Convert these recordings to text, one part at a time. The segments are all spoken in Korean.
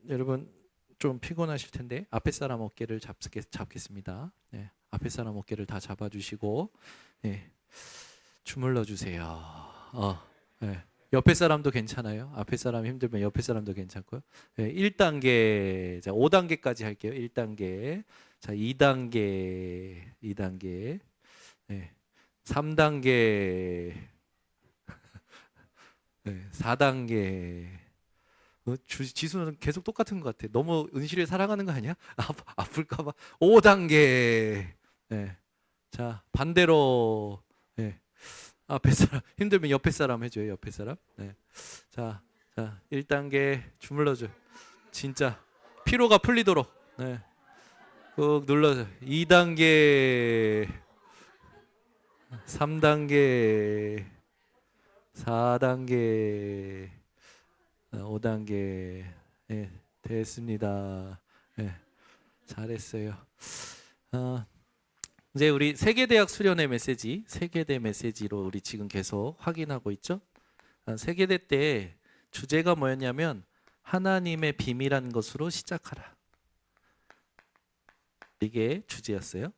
여러분 좀 피곤하실 텐데 앞에 사람 어깨를 잡겠습니다. 네, 앞에 사람 어깨를 다 잡아주시고 네, 주물러 주세요. 네. 옆에 사람도 괜찮아요. 앞에 사람 힘들면 옆에 사람도 괜찮고요. 네, 1단계, 자 5단계까지 할게요. 1단계, 자 2단계, 네, 3단계, 네, 4단계. 지수는 계속 똑같은 것 같아. 너무 은실을 사랑하는 거 아니야? 아플까봐. 5단계. 네. 자, 반대로. 네. 앞에 사람 힘들면 옆에 사람 해줘요. 옆에 사람. 네. 자, 1단계 주물러줘. 진짜 피로가 풀리도록. 네. 꾹 눌러줘. 2단계, 3단계, 4단계. 5단계. 예, 됐습니다. 예, 잘했어요. 어, 이제 우리 세계대학 수련회 메시지, 세계대 메시지로 우리 지금 계속 확인하고 있죠. 세계대 때 주제가 뭐였냐면 하나님의 비밀한 것으로 시작하라. 이게 주제였어요.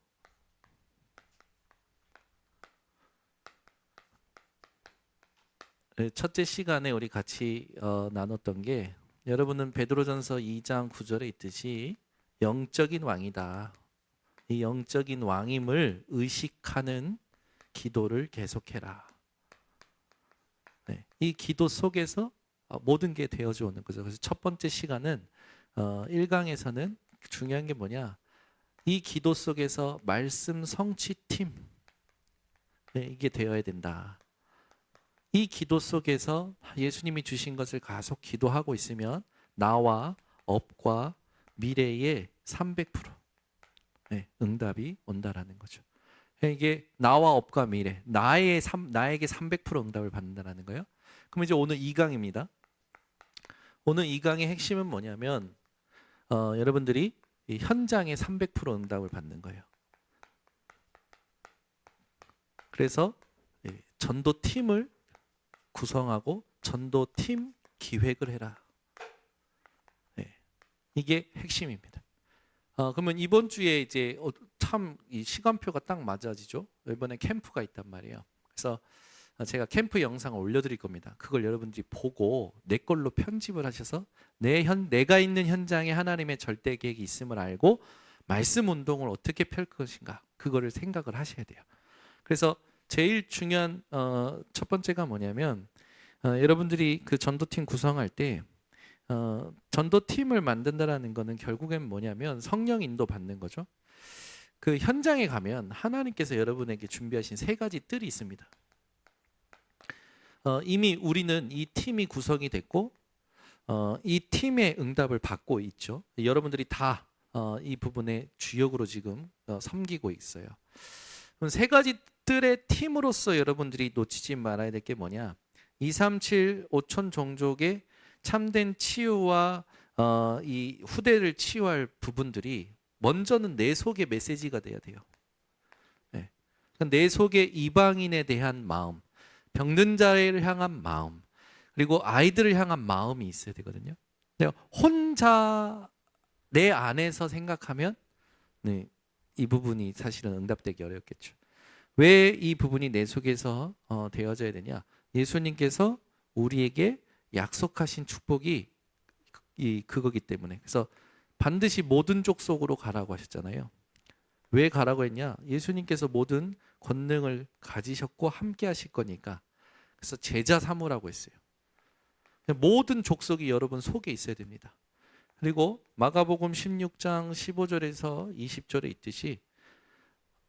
첫째 시간에 우리 같이 나눴던 게 여러분은 베드로전서 2장 9절에 있듯이 영적인 왕이다. 이 영적인 왕임을 의식하는 기도를 계속해라. 네, 이 기도 속에서 모든 게 되어져 오는 거죠. 그래서 첫 번째 시간은 1강에서는 중요한 게 뭐냐? 이 기도 속에서 말씀 성취팀, 네, 이게 되어야 된다. 이 기도 속에서 예수님이 주신 것을 계속 기도하고 있으면 나와 업과 미래의 300% 네, 응답이 온다라는 거죠. 이게 나와 업과 미래, 나에게 300% 응답을 받는다는 거예요. 그럼 이제 오늘 2강입니다. 오늘 2강의 핵심은 뭐냐면 여러분들이 이 현장에 300% 응답을 받는 거예요. 그래서 전도팀을 구성하고 전도팀 기획을 해라. 네, 이게 핵심입니다. 그러면 이번 주에 이제 참 이 시간표가 딱 맞아지죠. 이번에 캠프가 있단 말이에요. 그래서 제가 캠프 영상을 올려드릴 겁니다. 그걸 여러분들이 보고 내 걸로 편집을 하셔서 내가 있는 현장에 하나님의 절대 계획이 있음을 알고 말씀 운동을 어떻게 펼 것인가 그거를 생각을 하셔야 돼요. 그래서 제일 중요한 첫 번째가 뭐냐면 여러분들이 그 전도팀 구성할 때 전도팀을 만든다라는 거는 결국엔 뭐냐면 성령 인도 받는 거죠. 그 현장에 가면 하나님께서 여러분에게 준비하신 3가지 뜰이 있습니다. 이미 우리는 이 팀이 구성이 됐고 이 팀의 응답을 받고 있죠. 여러분들이 다 이 부분에 주역으로 지금 섬기고 있어요. 그럼 3가지 뜰의 팀으로서 여러분들이 놓치지 말아야 될 게 뭐냐? 237 5천 종족의 참된 치유와 이 후대를 치유할 부분들이 먼저는 내 속의 메시지가 돼야 돼요. 네. 내 속의 이방인에 대한 마음, 병든 자를 향한 마음, 그리고 아이들을 향한 마음이 있어야 되거든요. 내가 혼자 내 안에서 생각하면 네, 이 부분이 사실은 응답되기 어렵겠죠. 왜 이 부분이 내 속에서 되어져야 되냐? 예수님께서 우리에게 약속하신 축복이 그거기 때문에. 그래서 반드시 모든 족속으로 가라고 하셨잖아요. 왜 가라고 했냐? 예수님께서 모든 권능을 가지셨고 함께 하실 거니까. 그래서 제자 삼으라고 했어요. 모든 족속이 여러분 속에 있어야 됩니다. 그리고 마가복음 16장 15절에서 20절에 있듯이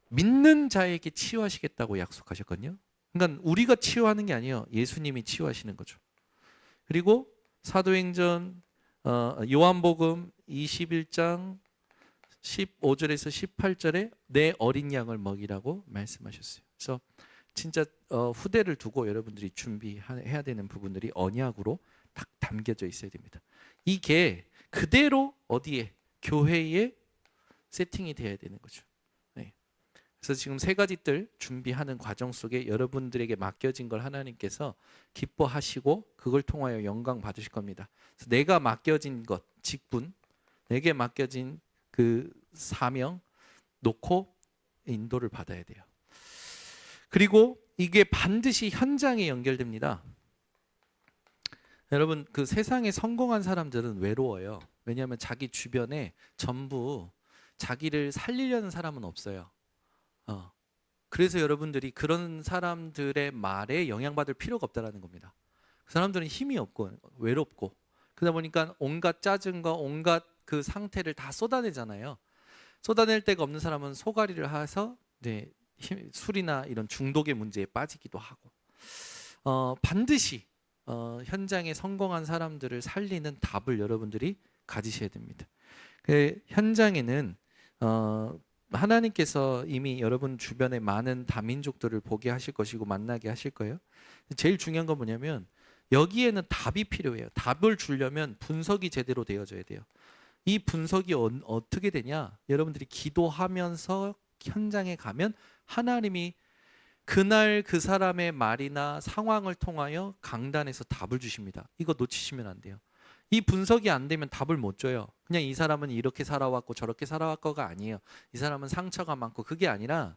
믿는 자에게 치유하시겠다고 약속하셨거든요. 그러니까 우리가 치유하는 게 아니에요. 예수님이 치유하시는 거죠. 그리고 사도행전 요한복음 21장 15절에서 18절에 내 어린 양을 먹이라고 말씀하셨어요. 그래서 진짜 후대를 두고 여러분들이 준비해야 되는 부분들이 언약으로 딱 담겨져 있어야 됩니다. 이게 그대로 어디에? 교회에 세팅이 되어야 되는 거죠. 네. 그래서 지금 세 가지 뜰 준비하는 과정 속에 여러분들에게 맡겨진 걸 하나님께서 기뻐하시고 그걸 통하여 영광 받으실 겁니다. 그래서 내가 맡겨진 것, 직분, 내게 맡겨진 그 사명 놓고 인도를 받아야 돼요. 그리고 이게 반드시 현장에 연결됩니다. 여러분, 그 세상에 성공한 사람들은 외로워요. 왜냐하면 자기 주변에 전부 자기를 살리려는 사람은 없어요. 그래서 여러분들이 그런 사람들의 말에 영향받을 필요가 없다는 겁니다. 그 사람들은 힘이 없고 외롭고 그러다 보니까 온갖 짜증과 온갖 그 상태를 다 쏟아내잖아요. 쏟아낼 데가 없는 사람은 소가리를 해서 술이나 이런 중독의 문제에 빠지기도 하고 반드시 현장에 성공한 사람들을 살리는 답을 여러분들이 가지셔야 됩니다. 그 현장에는 하나님께서 이미 여러분 주변에 많은 다민족들을 보게 하실 것이고 만나게 하실 거예요. 제일 중요한 건 뭐냐면 여기에는 답이 필요해요. 답을 주려면 분석이 제대로 되어져야 돼요. 이 분석이 어떻게 되냐? 여러분들이 기도하면서 현장에 가면 하나님이 그날 그 사람의 말이나 상황을 통하여 강단에서 답을 주십니다. 이거 놓치시면 안 돼요. 이 분석이 안 되면 답을 못 줘요. 그냥 이 사람은 이렇게 살아왔고 저렇게 살아왔거가 아니에요. 이 사람은 상처가 많고 그게 아니라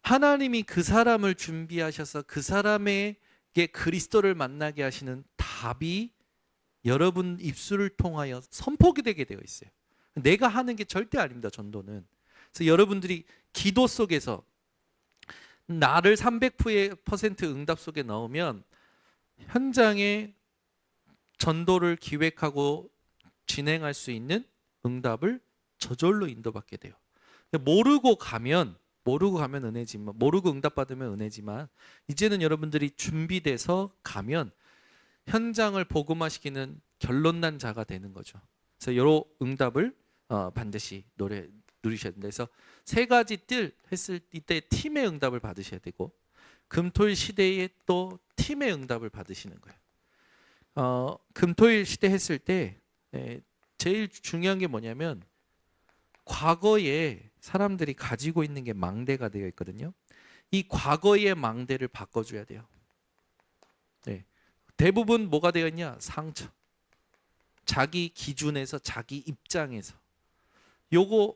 하나님이 그 사람을 준비하셔서 그 사람에게 그리스도를 만나게 하시는 답이 여러분 입술을 통하여 선포가 되게 되어 있어요. 내가 하는 게 절대 아닙니다. 전도는. 그래서 여러분들이 기도 속에서 나를 300% 응답 속에 넣으면 현장에 전도를 기획하고 진행할 수 있는 응답을 저절로 인도받게 돼요. 모르고 가면 은혜지만, 모르고 응답받으면 은혜지만, 이제는 여러분들이 준비돼서 가면 현장을 복음화시키는 결론난 자가 되는 거죠. 그래서 이런 응답을 반드시 누리셔야 된다. 그래서 세 가지 뜰 했을 때 팀의 응답을 받으셔야 되고, 금토일 시대에 또 팀의 응답을 받으시는 거예요. 금토일 시대 했을 때 제일 중요한 게 뭐냐면 과거에 사람들이 가지고 있는 게 망대가 되어 있거든요. 이 과거의 망대를 바꿔줘야 돼요. 대부분 뭐가 되어 있냐? 상처. 자기 기준에서 자기 입장에서 요거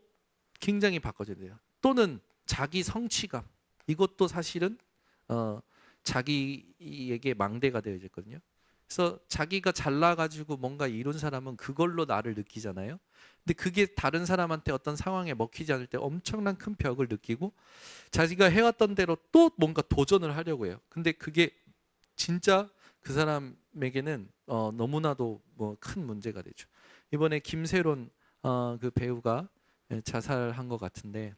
굉장히 바꿔줘야 돼요. 또는 자기 성취감. 이것도 사실은 자기에게 망대가 되어 있거든요. 그래서 자기가 잘나가지고 뭔가 이룬 사람은 그걸로 나를 느끼잖아요. 근데 그게 다른 사람한테 어떤 상황에 먹히지 않을 때 엄청난 큰 벽을 느끼고 자기가 해왔던 대로 또 뭔가 도전을 하려고 해요. 근데 그게 진짜 그 사람에게는 너무나도 큰 문제가 되죠. 이번에 김세론 그 배우가 자살한 것 같은데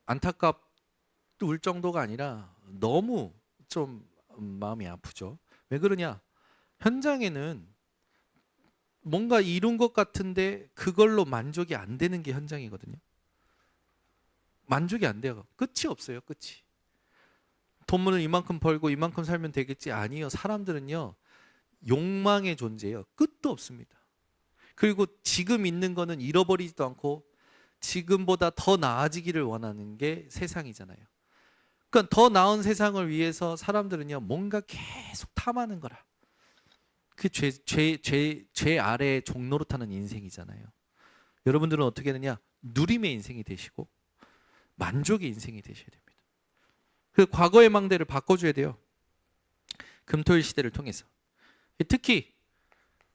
안타까울 정도가 아니라 너무 좀 마음이 아프죠. 왜 그러냐? 현장에는 뭔가 이룬 것 같은데 그걸로 만족이 안 되는 게 현장이거든요. 만족이 안 돼요. 끝이 없어요. 끝이. 돈을 이만큼 벌고 이만큼 살면 되겠지. 아니요. 사람들은요. 욕망의 존재예요. 끝도 없습니다. 그리고 지금 있는 거는 잃어버리지도 않고 지금보다 더 나아지기를 원하는 게 세상이잖아요. 그러니까 더 나은 세상을 위해서 사람들은요. 뭔가 계속 탐하는 거라. 그 죄 아래에 종로로 타는 인생이잖아요. 여러분들은 어떻게 되느냐? 누림의 인생이 되시고 만족의 인생이 되셔야 됩니다. 그 과거의 망대를 바꿔줘야 돼요. 금토일 시대를 통해서. 특히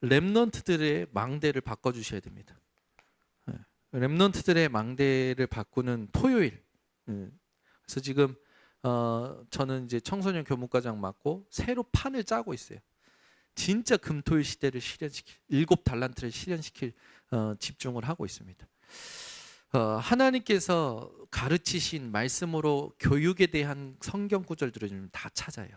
렘넌트들의 망대를 바꿔주셔야 됩니다. 렘넌트들의 망대를 바꾸는 토요일. 그래서 지금 저는 이제 청소년 교목과장 맡고 새로 판을 짜고 있어요. 진짜 금토일 시대를 실현시킬 7달란트를 실현시킬 집중을 하고 있습니다. 하나님께서 가르치신 말씀으로 교육에 대한 성경 구절들을 다 찾아요.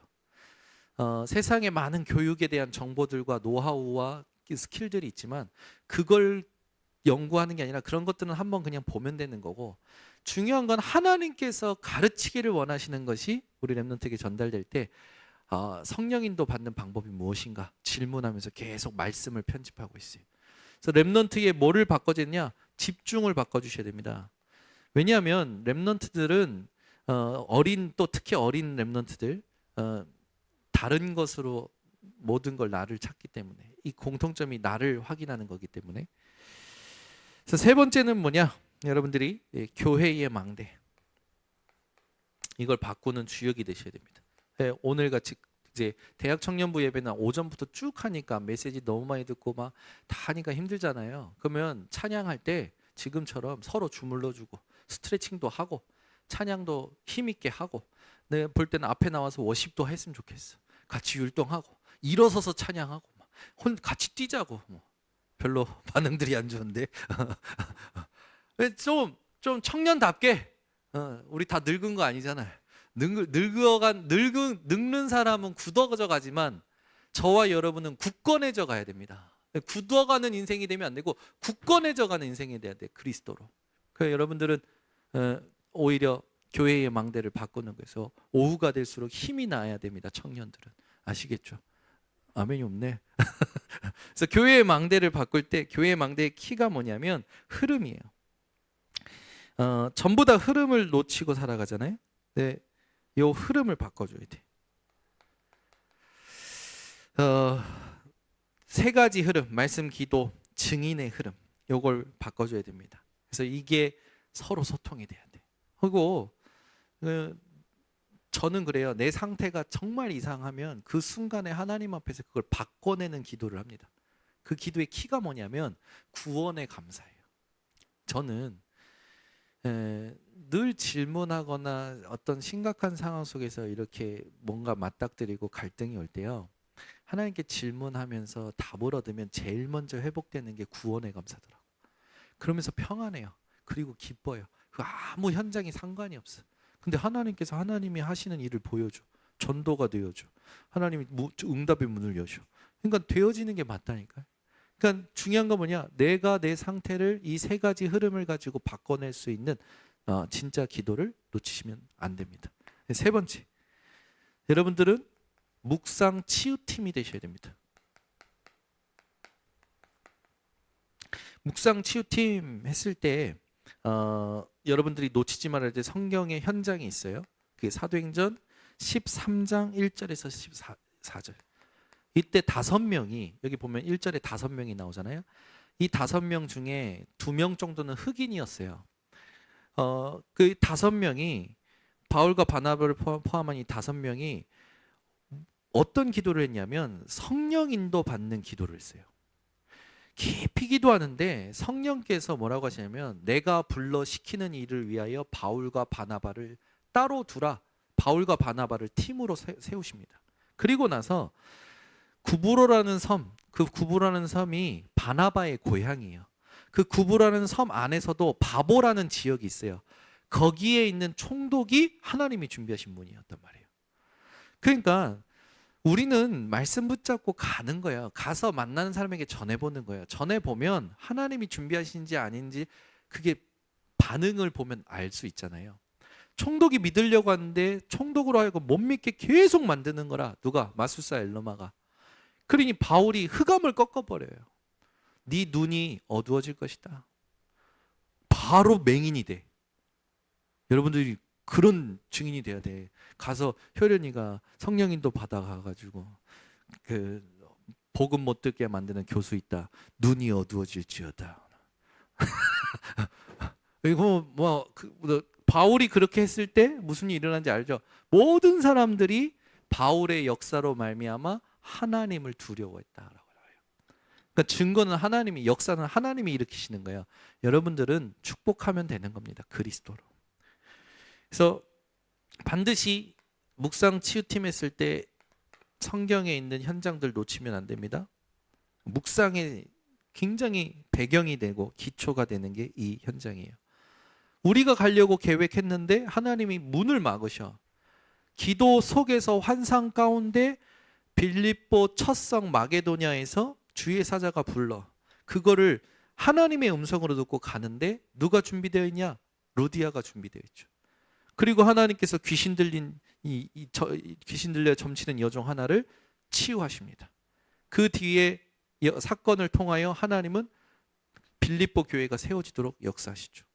세상에 많은 교육에 대한 정보들과 노하우와 스킬들이 있지만 그걸 연구하는 게 아니라 그런 것들은 한번 그냥 보면 되는 거고, 중요한 건 하나님께서 가르치기를 원하시는 것이 우리 렘넌트에게 전달될 때 성령인도 받는 방법이 무엇인가 질문하면서 계속 말씀을 편집하고 있어요. 그래서 렘넌트에 뭐를 바꿔줬냐? 집중을 바꿔주셔야 됩니다. 왜냐하면 렘넌트들은 어린, 또 특히 어린 렘넌트들, 다른 것으로 모든 걸 나를 찾기 때문에, 이 공통점이 나를 확인하는 거기 때문에. 그래서 세 번째는 뭐냐? 여러분들이 교회의 망대, 이걸 바꾸는 주역이 되셔야 됩니다. 오늘 같이 이제 대학 청년부 예배는 오전부터 쭉 하니까 메시지 너무 많이 듣고 막 다 하니까 힘들잖아요. 그러면 찬양할 때 지금처럼 서로 주물러주고 스트레칭도 하고 찬양도 힘있게 하고, 내가 볼 때는 앞에 나와서 워십도 했으면 좋겠어. 같이 율동하고 일어서서 찬양하고 막 같이 뛰자고. 뭐 별로 반응들이 안 좋은데 좀 청년답게, 우리 다 늙은 거 아니잖아요. 늙는 사람은 굳어져 가지만 저와 여러분은 굳건해져 가야 됩니다. 굳어가는 인생이 되면 안 되고 굳건해져 가는 인생이 돼야 돼, 그리스도로. 그래서 여러분들은 오히려 교회의 망대를 바꾸는 거에서 오후가 될수록 힘이 나야 됩니다. 청년들은 아시겠죠? 아멘이 없네. 그래서 교회의 망대를 바꿀 때 교회의 망대의 키가 뭐냐면 흐름이에요. 전부 다 흐름을 놓치고 살아가잖아요. 네, 요 흐름을 바꿔줘야 돼. 세 가지 흐름, 말씀, 기도, 증인의 흐름, 요걸 바꿔줘야 됩니다. 그래서 이게 서로 소통이 돼야 돼. 그리고 저는 그래요. 내 상태가 정말 이상하면 그 순간에 하나님 앞에서 그걸 바꿔내는 기도를 합니다. 그 기도의 키가 뭐냐면 구원의 감사예요. 저는 늘 질문하거나 어떤 심각한 상황 속에서 이렇게 뭔가 맞닥뜨리고 갈등이 올 때요, 하나님께 질문하면서 답을 얻으면 제일 먼저 회복되는 게 구원의 감사더라고. 그러면서 평안해요. 그리고 기뻐요. 아무 현장이 상관이 없어. 근데 하나님께서 하나님이 하시는 일을 보여줘. 전도가 되어줘. 하나님이 응답의 문을 여셔. 그러니까 되어지는 게 맞다니까요. 그러니까 중요한 건 뭐냐? 내가 내 상태를 이 세 가지 흐름을 가지고 바꿔낼 수 있는 진짜 기도를 놓치시면 안 됩니다. 세 번째, 여러분들은 묵상 치유팀이 되셔야 됩니다. 묵상 치유팀 했을 때 여러분들이 놓치지 말아야 될 성경의 현장이 있어요. 그게 사도행전 13장 1절에서 14절. 이때 5명이, 여기 보면 1절에 5명이 나오잖아요. 이 5명 중에 2명 정도는 흑인이었어요. 그 5명이, 바울과 바나바를 포함한 이 5명이 어떤 기도를 했냐면 성령 인도 받는 기도를 했어요. 깊이 기도하는데 성령께서 뭐라고 하시냐면, 내가 불러 시키는 일을 위하여 바울과 바나바를 따로 두라. 바울과 바나바를 팀으로 세우십니다. 그리고 나서 구브로라는 섬, 그 구브로라는 섬이 바나바의 고향이에요. 그 구브로라는 섬 안에서도 바보라는 지역이 있어요. 거기에 있는 총독이 하나님이 준비하신 분이었단 말이에요. 그러니까 우리는 말씀 붙잡고 가는 거예요. 가서 만나는 사람에게 전해보는 거예요. 전해보면 하나님이 준비하신지 아닌지 그게 반응을 보면 알 수 있잖아요. 총독이 믿으려고 하는데 총독으로 하여금 못 믿게 계속 만드는 거라. 누가? 마술사 엘로마가. 그러니 바울이 흑암을 꺾어버려요. 네 눈이 어두워질 것이다. 바로 맹인이 돼. 여러분들이 그런 증인이 돼야 돼. 가서 효련이가 성령인도 받아가가지고 그 복음 못 듣게 만드는 교수 있다. 눈이 어두워질지어다. 그리고 바울이 그렇게 했을 때 무슨 일이 일어난지 알죠? 모든 사람들이 바울의 역사로 말미암아 하나님을 두려워했다라고 해요. 그러니까 증거는 하나님이, 역사는 하나님이 일으키시는 거예요. 여러분들은 축복하면 되는 겁니다. 그리스도로. 그래서 반드시 묵상 치유팀 했을 때 성경에 있는 현장들 놓치면 안 됩니다. 묵상에 굉장히 배경이 되고 기초가 되는 게 이 현장이에요. 우리가 가려고 계획했는데 하나님이 문을 막으셔. 기도 속에서 환상 가운데 빌립보 첫성 마게도냐에서 주의 사자가 불러. 그거를 하나님의 음성으로 듣고 가는데 누가 준비되어 있냐? 루디아가 준비되어 있죠. 그리고 하나님께서 귀신 들려 점치는 여종 하나를 치유하십니다. 그 뒤에 사건을 통하여 하나님은 빌립보 교회가 세워지도록 역사하시죠.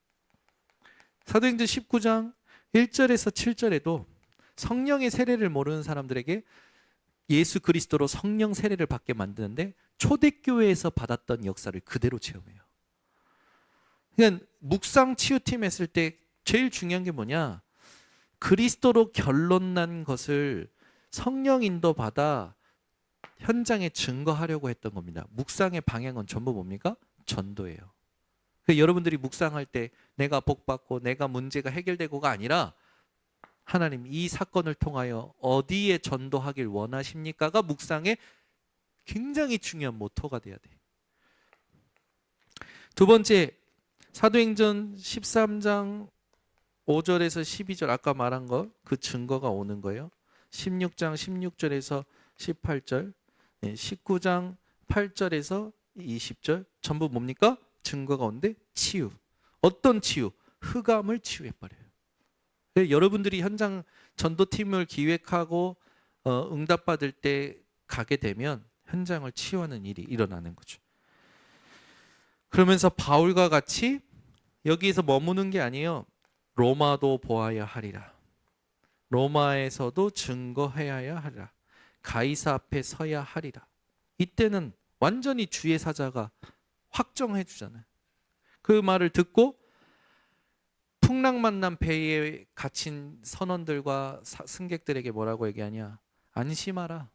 사도행전 19장 1절에서 7절에도 성령의 세례를 모르는 사람들에게 예수 그리스도로 성령 세례를 받게 만드는데 초대교회에서 받았던 역사를 그대로 체험해요. 그러니까 묵상 치유팀 했을 때 제일 중요한 게 뭐냐? 그리스도로 결론난 것을 성령 인도 받아 현장에 증거하려고 했던 겁니다. 묵상의 방향은 전부 뭡니까? 전도예요. 여러분들이 묵상할 때 내가 복받고 내가 문제가 해결되고가 아니라 하나님 이 사건을 통하여 어디에 전도하길 원하십니까가 묵상의 굉장히 중요한 모토가 돼야 돼. 두 번째, 사도행전 13장 5절에서 12절 아까 말한 거 그 증거가 오는 거예요. 16장 16절에서 18절, 19장 8절에서 20절 전부 뭡니까? 증거가 오는데 치유. 어떤 치유? 흑암을 치유해버려요. 여러분들이 현장 전도팀을 기획하고 응답받을 때 가게 되면 현장을 치유하는 일이 일어나는 거죠. 그러면서 바울과 같이 여기에서 머무는 게 아니에요. 로마도 보아야 하리라. 로마에서도 증거해야 하리라. 가이사 앞에 서야 하리라. 이때는 완전히 주의 사자가 확정해 주잖아요. 그 말을 듣고 풍랑 만난 배에 갇힌 선원들과 승객들에게 뭐라고 얘기하냐? 안심하라.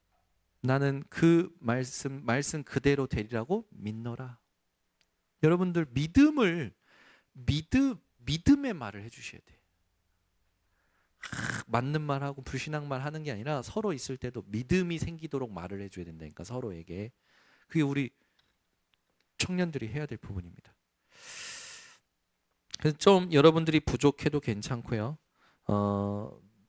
나는 그 말씀 그대로 되리라고 믿노라. 여러분들 믿음의 말을 해주셔야 돼. 맞는 말하고 불신앙 말 하는 게 아니라 서로 있을 때도 믿음이 생기도록 말을 해줘야 된다니까 서로에게. 그게 우리 청년들이 해야 될 부분입니다. 그래서 좀 여러분들이 부족해도 괜찮고요.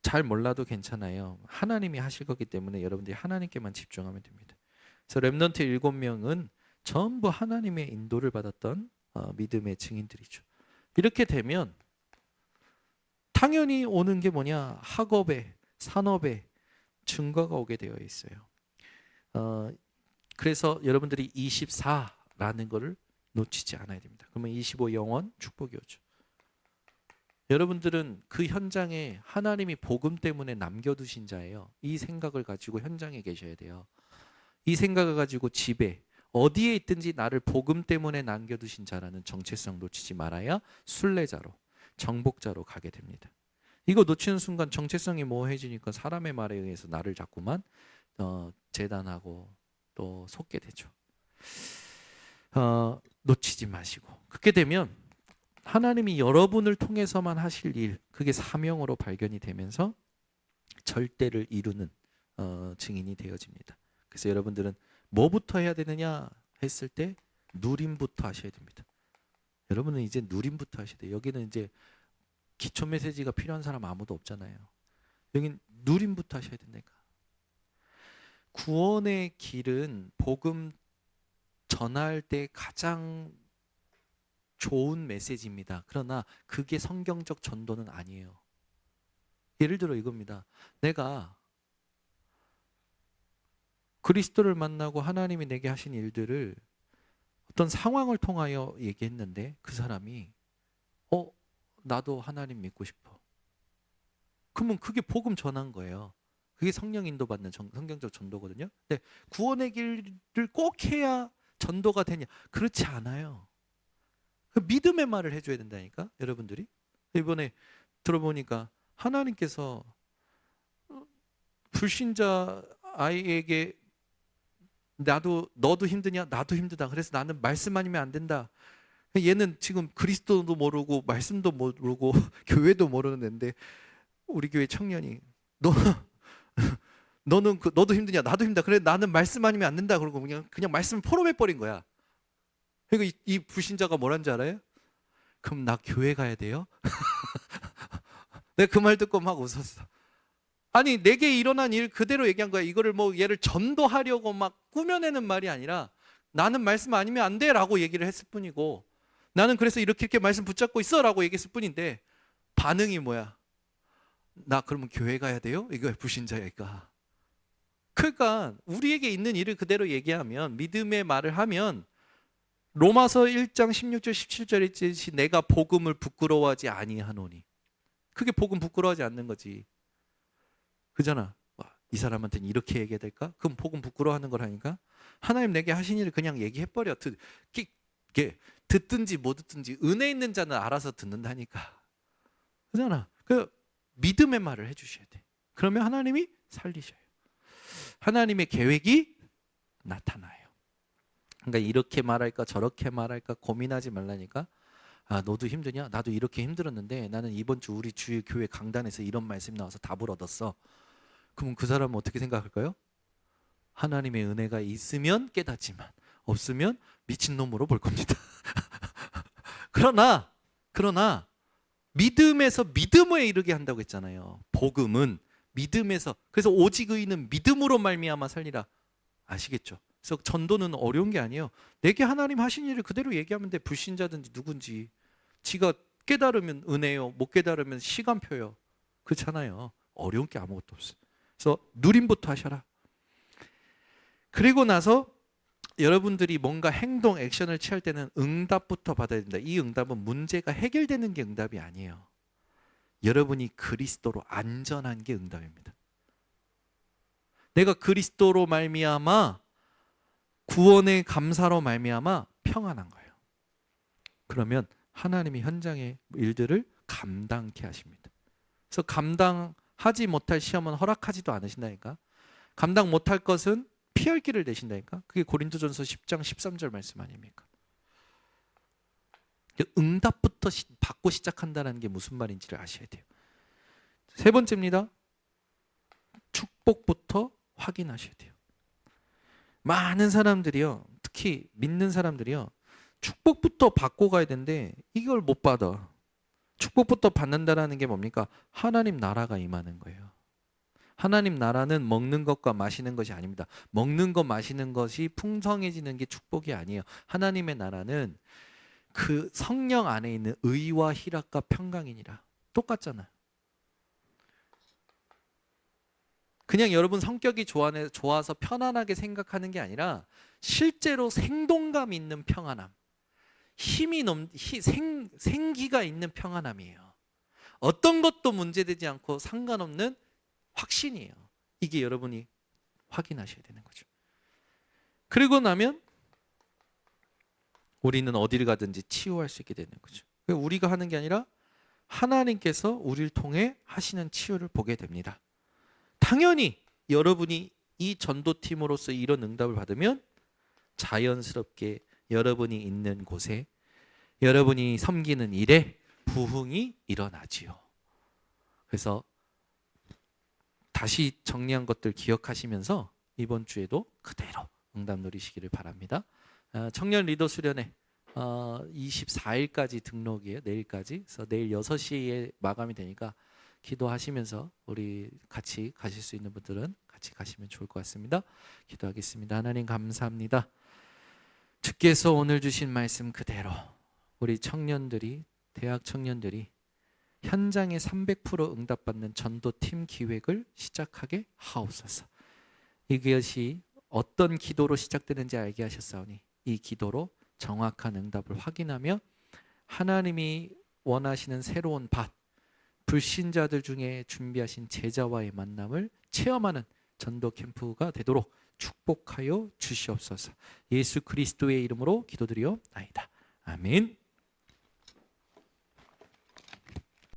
잘 몰라도 괜찮아요. 하나님이 하실 거기 때문에 여러분들이 하나님께만 집중하면 됩니다. 그래서 렘넌트 7명은 전부 하나님의 인도를 받았던 믿음의 증인들이죠. 이렇게 되면 당연히 오는 게 뭐냐? 학업에, 산업에 증거가 오게 되어 있어요. 그래서 여러분들이 24라는 거를 놓치지 않아야 됩니다. 그러면 25 영원 축복이 오죠. 여러분들은 그 현장에 하나님이 복음 때문에 남겨두신 자예요. 이 생각을 가지고 현장에 계셔야 돼요. 이 생각을 가지고 집에 어디에 있든지 나를 복음 때문에 남겨두신 자라는 정체성 놓치지 말아야 순례자로 정복자로 가게 됩니다. 이거 놓치는 순간 정체성이 모호해지니까 사람의 말에 의해서 나를 자꾸만 재단하고 또 속게 되죠. 놓치지 마시고 그렇게 되면 하나님이 여러분을 통해서만 하실 일, 그게 사명으로 발견이 되면서 절대를 이루는 증인이 되어집니다. 그래서 여러분들은 뭐부터 해야 되느냐 했을 때 누림부터 하셔야 됩니다. 여러분은 이제 누림부터 하셔야 돼요. 여기는 이제 기초 메시지가 필요한 사람 아무도 없잖아요. 여긴 누림부터 하셔야 된다니까. 구원의 길은 복음 전할 때 가장 좋은 메시지입니다. 그러나 그게 성경적 전도는 아니에요. 예를 들어 이겁니다. 내가 그리스도를 만나고 하나님이 내게 하신 일들을 어떤 상황을 통하여 얘기했는데 그 사람이 나도 하나님 믿고 싶어. 그러면 그게 복음 전한 거예요. 그게 성령 인도받는 성경적 전도거든요. 근데 구원의 길을 꼭 해야 전도가 되냐? 그렇지 않아요. 믿음의 말을 해줘야 된다니까 여러분들이. 이번에 들어보니까 하나님께서 불신자 아이에게 너도 힘드냐? 나도 힘들다. 그래서 나는 말씀 아니면 안 된다. 얘는 지금 그리스도도 모르고 말씀도 모르고 교회도 모르는 애인데 우리 교회 청년이 너도 힘드냐? 나도 힘들다. 그래 나는 말씀 아니면 안 된다. 그러고 그냥 말씀을 포럼해 버린 거야. 그러니까 이 불신자가 뭐라는지 알아요? 그럼 나 교회 가야 돼요? 내가 그 말 듣고 막 웃었어. 아니 내게 일어난 일 그대로 얘기한 거야. 이거를 얘를 전도하려고 막 꾸며내는 말이 아니라 나는 말씀 아니면 안 돼 라고 얘기를 했을 뿐이고 나는 그래서 이렇게 말씀 붙잡고 있어 라고 얘기했을 뿐인데 반응이 뭐야? 나 그러면 교회 가야 돼요? 이거 불신자니까. 그러니까 우리에게 있는 일을 그대로 얘기하면 믿음의 말을 하면 로마서 1장 16절 17절에 있듯이 내가 복음을 부끄러워하지 아니하노니. 그게 복음 부끄러워하지 않는 거지. 그잖아. 와, 이 사람한테는 이렇게 얘기해야 될까? 그럼 복음 부끄러워하는 거라니까. 하나님 내게 하신 일을 그냥 얘기해버려. 듣든지 못 듣든지 은혜 있는 자는 알아서 듣는다니까. 그잖아. 그 믿음의 말을 해주셔야 돼. 그러면 하나님이 살리셔요. 하나님의 계획이 나타나요. 그러니까 이렇게 말할까 저렇게 말할까 고민하지 말라니까. 아, 너도 힘드냐? 나도 이렇게 힘들었는데 나는 이번 주 우리 주일 교회 강단에서 이런 말씀 나와서 답을 얻었어. 그럼 그 사람은 어떻게 생각할까요? 하나님의 은혜가 있으면 깨닫지만 없으면 미친놈으로 볼 겁니다. 그러나 믿음에서 믿음에 이르게 한다고 했잖아요. 복음은 믿음에서. 그래서 오직 의인은 믿음으로 말미암아 살리라. 아시겠죠? 그래서 전도는 어려운 게 아니에요. 내게 하나님 하신 일을 그대로 얘기하면 돼. 불신자든지 누군지. 지가 깨달으면 은혜요, 못 깨달으면 시간표요. 그렇잖아요. 어려운 게 아무것도 없어요. 그래서 누림부터 하셔라. 그리고 나서 여러분들이 뭔가 행동, 액션을 취할 때는 응답부터 받아야 된다. 이 응답은 문제가 해결되는 게 응답이 아니에요. 여러분이 그리스도로 안전한 게 응답입니다. 내가 그리스도로 말미암아 구원의 감사로 말미암아 평안한 거예요. 그러면 하나님이 현장의 일들을 감당케 하십니다. 그래서 감당하지 못할 시험은 허락하지도 않으신다니까. 감당 못할 것은 피할 길을 내신다니까. 그게 고린도전서 10장 13절 말씀 아닙니까? 응답부터 받고 시작한다는 게 무슨 말인지를 아셔야 돼요. 세 번째입니다. 축복부터 확인하셔야 돼요. 많은 사람들이요, 특히 믿는 사람들이요, 축복부터 받고 가야 되는데 이걸 못 받아. 축복부터 받는다라는 게 뭡니까? 하나님 나라가 임하는 거예요. 하나님 나라는 먹는 것과 마시는 것이 아닙니다. 먹는 것 마시는 것이 풍성해지는 게 축복이 아니에요. 하나님의 나라는 그 성령 안에 있는 의와 희락과 평강이니라. 똑같잖아요. 그냥 여러분 성격이 좋아서 편안하게 생각하는 게 아니라 실제로 생동감 있는 평안함, 생기가 있는 평안함이에요. 어떤 것도 문제되지 않고 상관없는 확신이에요. 이게 여러분이 확인하셔야 되는 거죠. 그리고 나면 우리는 어디를 가든지 치유할 수 있게 되는 거죠. 우리가 하는 게 아니라 하나님께서 우리를 통해 하시는 치유를 보게 됩니다. 당연히 여러분이 이 전도팀으로서 이런 응답을 받으면 자연스럽게 여러분이 있는 곳에, 여러분이 섬기는 일에 부흥이 일어나지요. 그래서 다시 정리한 것들 기억하시면서 이번 주에도 그대로 응답 누리시기를 바랍니다. 청년 리더 수련회 24일까지 등록이에요. 내일까지. 그래서 내일 6시에 마감이 되니까 기도하시면서 우리 같이 가실 수 있는 분들은 같이 가시면 좋을 것 같습니다. 기도하겠습니다. 하나님 감사합니다. 주께서 오늘 주신 말씀 그대로 우리 청년들이, 대학 청년들이 현장에 300% 응답받는 전도팀 기획을 시작하게 하옵소서. 이것이 어떤 기도로 시작되는지 알게 하셨사오니 이 기도로 정확한 응답을 확인하며 하나님이 원하시는 새로운 밭, 불신자들 중에 준비하신 제자와의 만남을 체험하는 전도 캠프가 되도록 축복하여 주시옵소서. 예수 그리스도의 이름으로 기도드리옵나이다. 아멘.